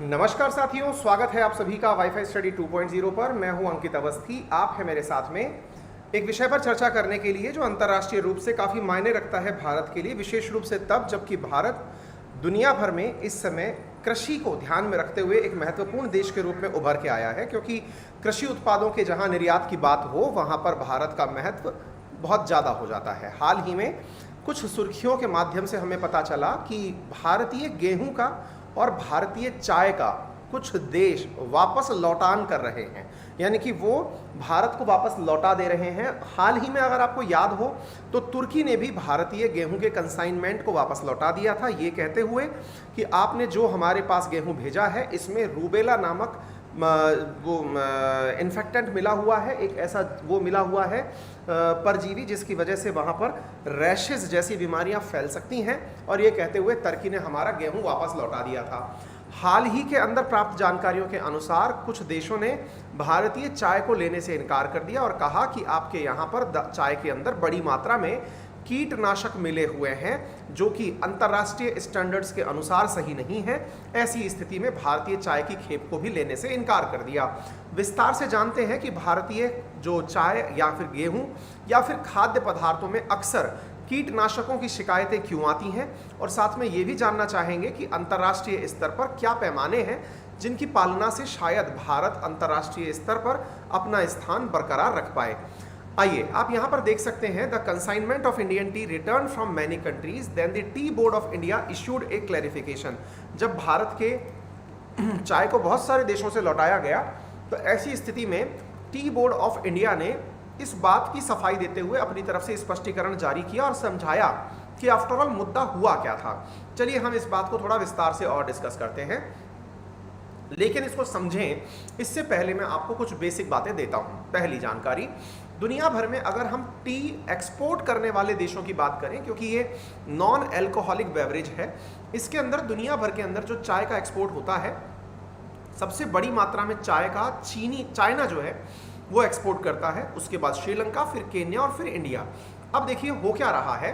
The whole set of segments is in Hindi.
नमस्कार साथियों, स्वागत है आप सभी का वाईफाई स्टडी 2.0 पर। मैं हूं अंकित अवस्थी। आप हैं मेरे साथ में एक विषय पर चर्चा करने के लिए जो अंतर्राष्ट्रीय रूप से काफ़ी मायने रखता है भारत के लिए, विशेष रूप से तब जबकि भारत दुनिया भर में इस समय कृषि को ध्यान में रखते हुए एक महत्वपूर्ण देश के रूप में उभर के आया है। क्योंकि कृषि उत्पादों के जहां निर्यात की बात हो वहां पर भारत का महत्व बहुत ज़्यादा हो जाता है। हाल ही में कुछ सुर्खियों के माध्यम से हमें पता चला कि भारतीय गेहूं का और भारतीय चाय का कुछ देश वापस लौटान कर रहे हैं, यानी कि वो भारत को वापस लौटा दे रहे हैं। हाल ही में अगर आपको याद हो तो तुर्की ने भी भारतीय गेहूं के कंसाइनमेंट को वापस लौटा दिया था, ये कहते हुए कि आपने जो हमारे पास गेहूं भेजा है इसमें रूबेला नामक वो इन्फेक्टेंट मिला हुआ है, एक ऐसा वो मिला हुआ है परजीवी जिसकी वजह से वहाँ पर रैशेस जैसी बीमारियाँ फैल सकती हैं। और ये कहते हुए तुर्की ने हमारा गेहूं वापस लौटा दिया था। हाल ही के अंदर प्राप्त जानकारियों के अनुसार कुछ देशों ने भारतीय चाय को लेने से इनकार कर दिया और कहा कि आपके यहाँ पर चाय के अंदर बड़ी मात्रा में कीटनाशक मिले हुए हैं जो कि अंतर्राष्ट्रीय स्टैंडर्ड्स के अनुसार सही नहीं है। ऐसी स्थिति में भारतीय चाय की खेप को भी लेने से इनकार कर दिया। विस्तार से जानते हैं कि भारतीय जो चाय या फिर गेहूं या फिर खाद्य पदार्थों में अक्सर कीटनाशकों की शिकायतें क्यों आती हैं, और साथ में ये भी जानना चाहेंगे कि अंतर्राष्ट्रीय स्तर पर क्या पैमाने हैं जिनकी पालना से शायद भारत अंतर्राष्ट्रीय स्तर पर अपना स्थान बरकरार रख पाए। आइए, आप यहाँ पर देख सकते हैं the consignment of Indian tea return from many countries then the tea board of India issued a clarification. जब भारत के चाय को बहुत सारे देशों से लौटाया गया तो ऐसी स्थिति में टी बोर्ड ऑफ इंडिया ने इस बात की सफाई देते हुए अपनी तरफ से स्पष्टीकरण जारी किया और समझाया कि आफ्टर ऑल मुद्दा हुआ क्या था। चलिए हम इस बात को थोड़ा विस्तार से और डिस्कस करते हैं, लेकिन इसको समझें इससे पहले मैं आपको कुछ बेसिक बातें देता हूं। पहली जानकारी, दुनिया भर में अगर हम टी एक्सपोर्ट करने वाले देशों की बात करें, क्योंकि ये नॉन एल्कोहलिक बेवरेज है, इसके अंदर दुनिया भर के अंदर जो चाय का एक्सपोर्ट होता है सबसे बड़ी मात्रा में चाय का चाइना जो है वो एक्सपोर्ट करता है, उसके बाद श्रीलंका, फिर केन्या और फिर इंडिया। अब देखिए हो क्या रहा है,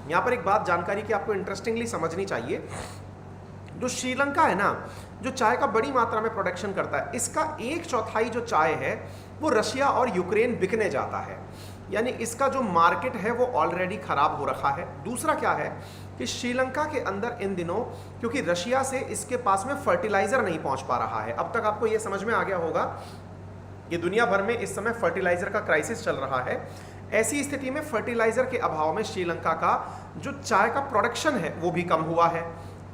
यहाँ पर एक बात जानकारी की आपको इंटरेस्टिंगली समझनी चाहिए। जो श्रीलंका है ना, जो चाय का बड़ी मात्रा में प्रोडक्शन करता है, इसका 1/4 जो चाय है वो रशिया और यूक्रेन बिकने जाता है, यानी इसका जो मार्केट है वो ऑलरेडी खराब हो रखा है। दूसरा क्या है कि श्रीलंका के अंदर इन दिनों क्योंकि रशिया से इसके पास में फर्टिलाइजर नहीं पहुंच पा रहा है। अब तक आपको ये समझ में आ गया होगा कि दुनिया भर में इस समय फर्टिलाइजर का क्राइसिस चल रहा है। ऐसी स्थिति में फर्टिलाइजर के अभाव में श्रीलंका का जो चाय का प्रोडक्शन है वो भी कम हुआ है।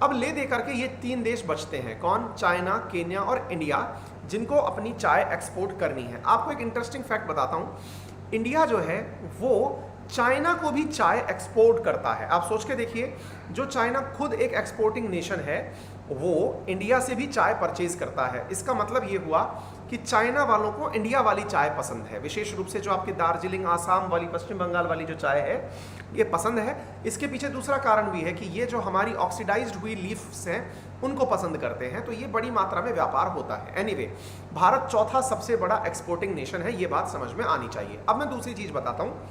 अब ले दे करके ये 3 देश बचते हैं, कौन? चाइना, केन्या और इंडिया, जिनको अपनी चाय एक्सपोर्ट करनी है। आपको एक इंटरेस्टिंग फैक्ट बताता हूँ, इंडिया जो है वो चाइना को भी चाय एक्सपोर्ट करता है। आप सोच के देखिए, जो चाइना खुद एक एक्सपोर्टिंग नेशन है वो इंडिया से भी चाय परचेज करता है। इसका मतलब ये हुआ कि चाइना वालों को इंडिया वाली चाय पसंद है, विशेष रूप से जो आपकी दार्जिलिंग, आसाम वाली, पश्चिम बंगाल वाली जो चाय है ये पसंद है। इसके पीछे दूसरा कारण भी है कि ये जो हमारी ऑक्सीडाइज्ड हुई लीव्स हैं उनको पसंद करते हैं, तो ये बड़ी मात्रा में व्यापार होता है। एनीवे, भारत चौथा सबसे बड़ा एक्सपोर्टिंग नेशन है, ये बात समझ में आनी चाहिए। अब मैं दूसरी चीज बताता हूँ,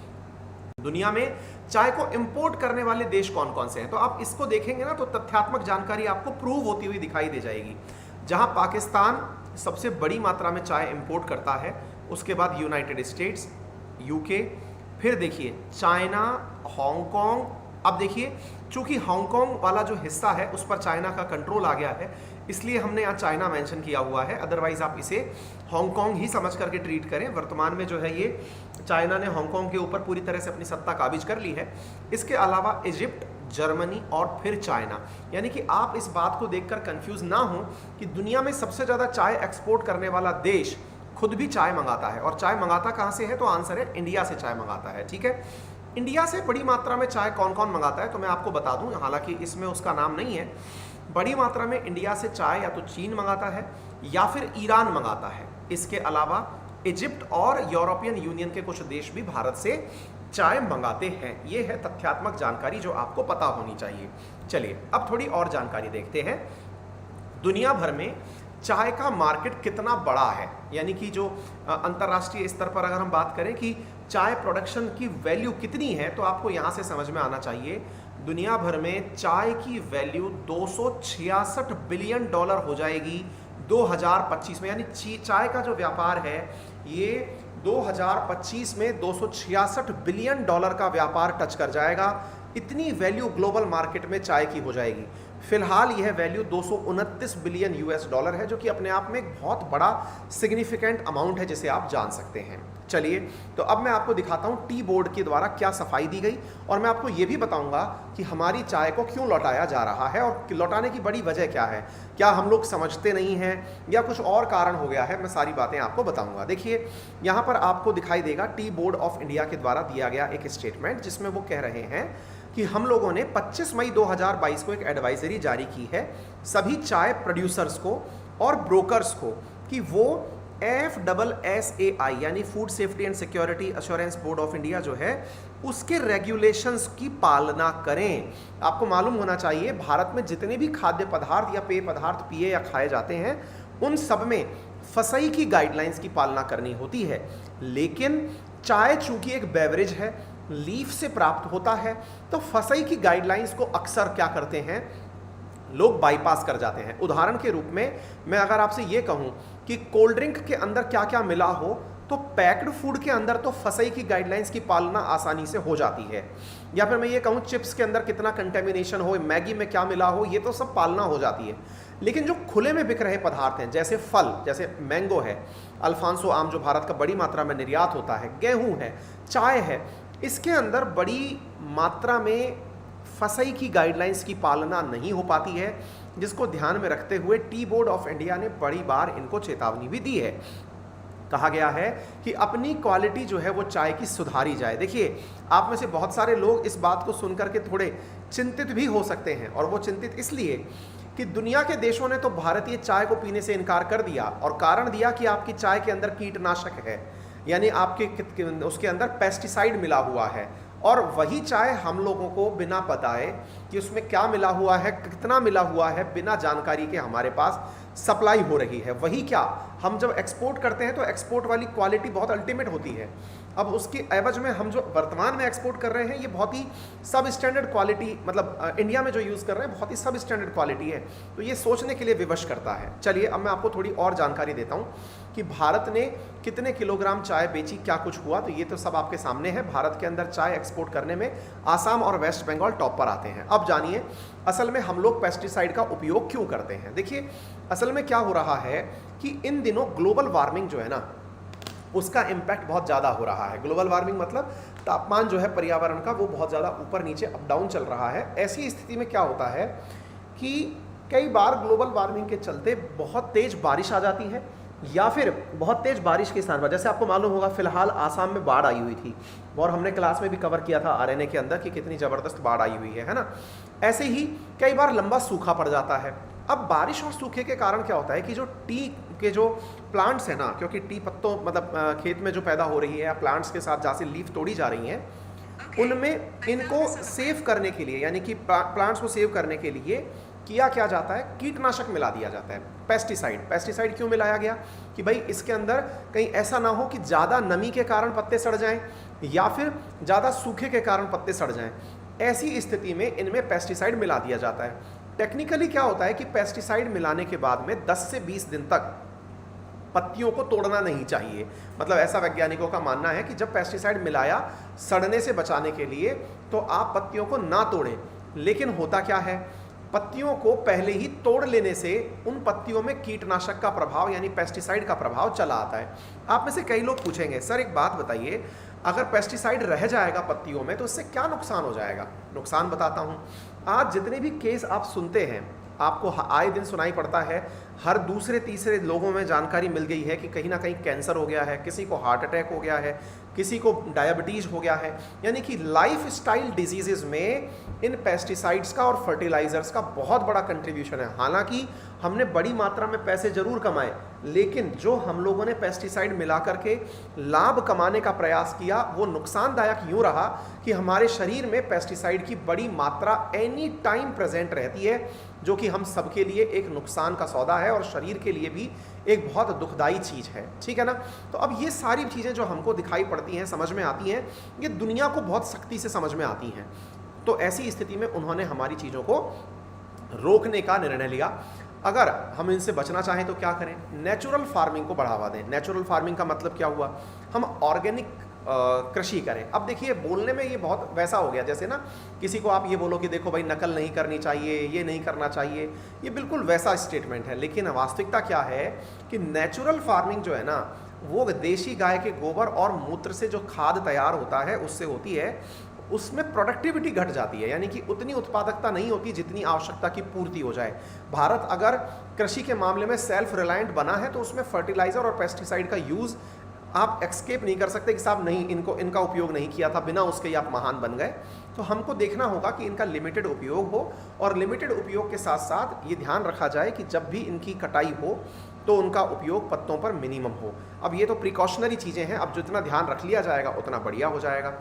दुनिया में चाय को इंपोर्ट करने वाले देश कौन कौन से हैं। तो आप इसको देखेंगे ना तो तथ्यात्मक जानकारी आपको प्रूव होती हुई दिखाई दे जाएगी। जहां पाकिस्तान सबसे बड़ी मात्रा में चाय इंपोर्ट करता है, उसके बाद यूनाइटेड स्टेट्स, यूके, फिर देखिए चाइना, हांगकांग। अब देखिए चूंकि हांगकांग वाला जो हिस्सा है उस पर चाइना का कंट्रोल आ गया है, इसलिए हमने यहाँ चाइना मेंशन किया हुआ है, अदरवाइज आप इसे हांगकांग ही समझ करके ट्रीट करें। वर्तमान में जो है ये चाइना ने हांगकांग के ऊपर पूरी तरह से अपनी सत्ता काबिज कर ली है। इसके अलावा इजिप्ट, जर्मनी और फिर चाइना, यानी कि आप इस बात को देखकर कंफ्यूज ना हो कि दुनिया में सबसे ज़्यादा चाय एक्सपोर्ट करने वाला देश खुद भी चाय मंगाता है। और चाय मंगाता कहाँ से है? तो आंसर है इंडिया से चाय मंगाता है। ठीक है, इंडिया से बड़ी मात्रा में चाय कौन कौन मंगाता है तो मैं आपको बता दूं, हालांकि इसमें उसका नाम नहीं है। बड़ी मात्रा में इंडिया से चाय या तो चीन मंगाता है या फिर ईरान मंगाता है। इसके अलावा इजिप्ट और यूरोपियन यूनियन के कुछ देश भी भारत से चाय मंगाते हैं। ये है तथ्यात्मक जानकारी जो आपको पता होनी चाहिए। चलिए अब थोड़ी और जानकारी देखते हैं। दुनिया भर में चाय का मार्केट कितना बड़ा है, यानी कि जो अंतर्राष्ट्रीय स्तर पर अगर हम बात करें कि चाय प्रोडक्शन की वैल्यू कितनी है, तो आपको यहाँ से समझ में आना चाहिए दुनिया भर में चाय की वैल्यू 266 बिलियन डॉलर हो जाएगी 2025 में, यानी चाय का जो व्यापार है ये 2025 में 266 बिलियन डॉलर का व्यापार टच कर जाएगा। इतनी वैल्यू ग्लोबल मार्केट में चाय की हो जाएगी। फिलहाल यह वैल्यू 229 बिलियन यूएस डॉलर है, जो कि अपने आप में एक बहुत बड़ा सिग्निफिकेंट अमाउंट है जिसे आप जान सकते हैं। चलिए, तो अब मैं आपको दिखाता हूं टी बोर्ड के द्वारा क्या सफाई दी गई, और मैं आपको यह भी बताऊंगा कि हमारी चाय को क्यों लौटाया जा रहा है और लौटाने की बड़ी वजह क्या है। क्या हम लोग समझते नहीं हैं या कुछ और कारण हो गया है, मैं सारी बातें आपको बताऊंगा। देखिए, यहाँ पर आपको दिखाई देगा टी बोर्ड ऑफ इंडिया के द्वारा दिया गया एक स्टेटमेंट, जिसमें वो कह रहे हैं कि हम लोगों ने 25 मई 2022 को एक एडवाइजरी जारी की है सभी चाय प्रोड्यूसर्स को और ब्रोकर्स को कि वो FSSAI यानी food safety and security assurance board of India जो है उसके रेगुलेशंस की पालना करें। आपको मालूम होना चाहिए भारत में जितने भी खाद्य पदार्थ या पेय पदार्थ पिए या खाए जाते हैं उन सब में फसई की गाइडलाइंस की पालना करनी होती है, लेकिन चाय चूंकि एक बेवरेज है, लीफ से प्राप्त होता है, तो फसई की गाइडलाइंस को अक्सर क्या करते हैं लोग बाईपास कर जाते हैं। उदाहरण के रूप में मैं अगर आपसे ये कहूं कि कोल्ड ड्रिंक के अंदर क्या क्या मिला हो, तो पैक्ड फूड के अंदर तो फसई की गाइडलाइंस की पालना आसानी से हो जाती है। या फिर मैं ये कहूं चिप्स के अंदर कितना कंटेमिनेशन हो, मैगी में क्या मिला हो, ये तो सब पालना हो जाती है। लेकिन जो खुले में बिक रहे पदार्थ हैं, जैसे फल, जैसे मैंगो है, अल्फांसो आम जो भारत का बड़ी मात्रा में निर्यात होता है, गेहूं है, चाय है, इसके अंदर बड़ी मात्रा में फसई की गाइडलाइंस की पालना नहीं हो पाती है, जिसको ध्यान में रखते हुए टी बोर्ड ऑफ इंडिया ने बड़ी बार इनको चेतावनी भी दी है। कहा गया है कि अपनी क्वालिटी जो है वो चाय की सुधारी जाए। देखिए, आप में से बहुत सारे लोग इस बात को सुनकर के थोड़े चिंतित भी हो सकते हैं, और वो चिंतित इसलिए कि दुनिया के देशों ने तो भारतीय चाय को पीने से इनकार कर दिया और कारण दिया कि आपकी चाय के अंदर कीटनाशक है, यानी आपके उसके अंदर पेस्टिसाइड मिला हुआ है। और वही चाय हम लोगों को बिना बताए कि उसमें क्या मिला हुआ है, कितना मिला हुआ है, बिना जानकारी के हमारे पास सप्लाई हो रही है। वही क्या, हम जब एक्सपोर्ट करते हैं तो एक्सपोर्ट वाली क्वालिटी बहुत अल्टीमेट होती है। अब उसके एवज में हम जो वर्तमान में एक्सपोर्ट कर रहे हैं ये बहुत ही सब स्टैंडर्ड क्वालिटी, मतलब इंडिया में जो यूज़ कर रहे हैं बहुत ही सब स्टैंडर्ड क्वालिटी है, तो ये सोचने के लिए विवश करता है। चलिए, अब मैं आपको थोड़ी और जानकारी देता हूँ कि भारत ने कितने किलोग्राम चाय बेची, क्या कुछ हुआ, तो ये तो सब आपके सामने है। भारत के अंदर चाय एक्सपोर्ट करने में आसाम और वेस्ट बंगाल टॉप पर आते हैं। अब जानिए असल में हम लोग पेस्टिसाइड का उपयोग क्यों करते हैं। देखिए, असल में क्या हो रहा है कि इन दिनों ग्लोबल वार्मिंग जो है ना, उसका इम्पैक्ट बहुत ज़्यादा हो रहा है। ग्लोबल वार्मिंग मतलब तापमान जो है पर्यावरण का वो बहुत ज़्यादा ऊपर नीचे अप डाउन चल रहा है। ऐसी स्थिति में क्या होता है कि कई बार ग्लोबल वार्मिंग के चलते बहुत तेज़ बारिश आ जाती है, या फिर बहुत तेज़ बारिश के स्थान पर, जैसे आपको मालूम होगा फिलहाल आसाम में बाढ़ आई हुई थी, और हमने क्लास में भी कवर किया था आरएनए के अंदर कि कितनी ज़बरदस्त बाढ़ आई हुई है ना। ऐसे ही कई बार लंबा सूखा पड़ जाता है। अब बारिश और सूखे के कारण क्या होता है कि जो टी के जो प्लांट्स हैं ना, क्योंकि टी पत्तों मतलब खेत में जो पैदा हो रही है या प्लांट्स के साथ जैसे लीफ तोड़ी जा रही हैं, उनमें इनको सेव करने के लिए, यानी कि प्लांट्स को सेव करने के लिए किया क्या जाता है, कीटनाशक मिला दिया जाता है, पेस्टिसाइड क्यों मिलाया गया कि भाई इसके अंदर कहीं ऐसा ना हो कि ज़्यादा नमी के कारण पत्ते सड़ जाएं या फिर ज़्यादा सूखे के कारण पत्ते सड़ जाएं। ऐसी स्थिति में इनमें पेस्टिसाइड मिला दिया जाता है। टेक्निकली क्या होता है कि पेस्टिसाइड मिलाने के बाद में 10 से 20 दिन तक पत्तियों को तोड़ना नहीं चाहिए। मतलब ऐसा वैज्ञानिकों का मानना है कि जब पेस्टिसाइड मिलाया सड़ने से बचाने के लिए तो आप पत्तियों को ना तोड़ें। लेकिन होता क्या है, पत्तियों को पहले ही तोड़ लेने से उन पत्तियों में कीटनाशक का प्रभाव यानी पेस्टिसाइड का प्रभाव चला आता है। आप में से कई लोग पूछेंगे, सर एक बात बताइए, अगर पेस्टिसाइड रह जाएगा पत्तियों में तो इससे क्या नुकसान हो जाएगा। नुकसान बताता हूँ। आज जितने भी केस आप सुनते हैं, आपको आए दिन सुनाई पड़ता है, हर दूसरे तीसरे लोगों में जानकारी मिल गई है कि कहीं ना कहीं कैंसर हो गया है, किसी को हार्ट अटैक हो गया है, किसी को डायबिटीज़ हो गया है। यानी कि लाइफ स्टाइल डिजीज़ में इन पेस्टिसाइड्स का और फर्टिलाइज़र्स का बहुत बड़ा कंट्रीब्यूशन है। हालांकि हमने बड़ी मात्रा में पैसे ज़रूर कमाए, लेकिन जो हम लोगों ने पेस्टिसाइड मिला करके लाभ कमाने का प्रयास किया वो नुकसानदायक यूँ रहा कि हमारे शरीर में पेस्टिसाइड की बड़ी मात्रा एनी टाइम प्रेजेंट रहती है, जो कि हम सबके लिए एक नुकसान का सौदा है और शरीर के लिए भी एक बहुत दुखदाई चीज़ है। ठीक है ना। तो अब ये सारी चीज़ें जो हमको दिखाई पड़ती हैं, समझ में आती हैं, ये दुनिया को बहुत सख्ती से समझ में आती हैं। तो ऐसी स्थिति में उन्होंने हमारी चीज़ों को रोकने का निर्णय लिया। अगर हम इनसे बचना चाहें तो क्या करें? नेचुरल फार्मिंग को बढ़ावा दें। नेचुरल फार्मिंग का मतलब क्या हुआ? हम ऑर्गेनिक कृषि करें। अब देखिए, बोलने में ये बहुत वैसा हो गया जैसे ना किसी को आप ये बोलो कि देखो भाई नकल नहीं करनी चाहिए, ये नहीं करना चाहिए, ये बिल्कुल वैसा स्टेटमेंट है। लेकिन वास्तविकता क्या है कि नेचुरल फार्मिंग जो है ना, वो देशी गाय के गोबर और मूत्र से जो खाद तैयार होता है उससे होती है। उसमें प्रोडक्टिविटी घट जाती है, यानी कि उतनी उत्पादकता नहीं होती जितनी आवश्यकता की पूर्ति हो जाए। भारत अगर कृषि के मामले में सेल्फ रिलायंट बना है तो उसमें फर्टिलाइजर और पेस्टिसाइड का यूज़ आप एक्सकेप नहीं कर सकते कि साहब नहीं, इनका उपयोग नहीं किया था, बिना उसके ही आप महान बन गए। तो हमको देखना होगा कि इनका लिमिटेड उपयोग हो, और लिमिटेड उपयोग के साथ साथ ये ध्यान रखा जाए कि जब भी इनकी कटाई हो तो उनका उपयोग पत्तों पर मिनिमम हो। अब ये तो प्रिकॉशनरी चीज़ें हैं, अब जितना ध्यान रख लिया जाएगा उतना बढ़िया हो जाएगा।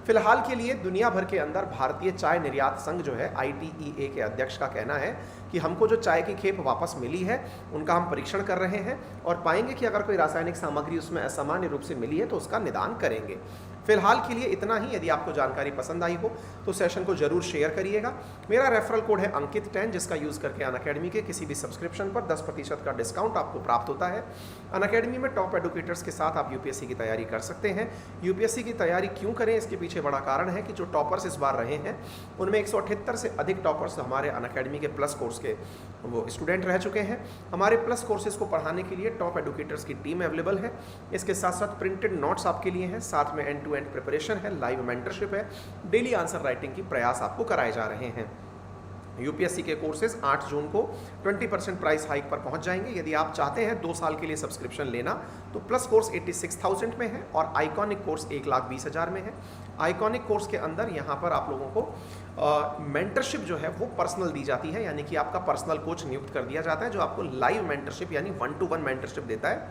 फिलहाल के लिए दुनिया भर के अंदर भारतीय चाय निर्यात संघ जो है, ITEA के अध्यक्ष का कहना है कि हमको जो चाय की खेप वापस मिली है उनका हम परीक्षण कर रहे हैं और पाएंगे कि अगर कोई रासायनिक सामग्री उसमें असामान्य रूप से मिली है तो उसका निदान करेंगे। फिलहाल के लिए इतना ही। यदि आपको जानकारी पसंद आई हो तो सेशन को जरूर शेयर करिएगा। मेरा रेफरल कोड है अंकित10, जिसका यूज़ करके अनअकैडमी के किसी भी सब्सक्रिप्शन पर 10% का डिस्काउंट आपको प्राप्त होता है। अनअकैडमी में टॉप एडुकेटर्स के साथ आप यूपीएससी की तैयारी कर सकते हैं। यूपीएससी की तैयारी क्यों करें, इसके पीछे बड़ा कारण है कि जो टॉपर्स इस बार रहे हैं उनमें 178 से अधिक टॉपर्स हमारे अनअकैडमी के प्लस कोर्स के वो स्टूडेंट रह चुके हैं। हमारे प्लस कोर्सेज को पढ़ाने के लिए टॉप एडुकेटर्स की टीम अवेलेबल है। इसके साथ साथ प्रिंटेड नोट्स आपके लिए हैं, साथ में एंड टू एंड प्रिपरेशन है, लाइव मेंटरशिप है, डेली आंसर राइटिंग की प्रयास आपको कराए जा रहे हैं। यूपीएससी के कोर्सेज 8 जून को 20% प्राइस हाइक पर पहुंच जाएंगे। यदि आप चाहते हैं 2 साल के लिए सब्सक्रिप्शन लेना तो प्लस कोर्स 86,000 में है और आइकॉनिक कोर्स 1,20,000 में है। आइकॉनिक कोर्स के अंदर यहाँ पर आप लोगों को मेंटरशिप जो है वो पर्सनल दी जाती है, यानी कि आपका पर्सनल कोच नियुक्त कर दिया जाता है जो आपको लाइव मेंटरशिप यानी 1-to-1 मेंटरशिप देता है।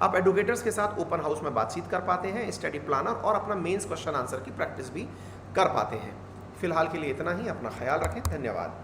आप एडुकेटर्स के साथ ओपन हाउस में बातचीत कर पाते हैं, स्टडी प्लानर और अपना मेंस क्वेश्चन आंसर की प्रैक्टिस भी कर पाते हैं। फिलहाल के लिए इतना ही। अपना ख्याल रखें। धन्यवाद।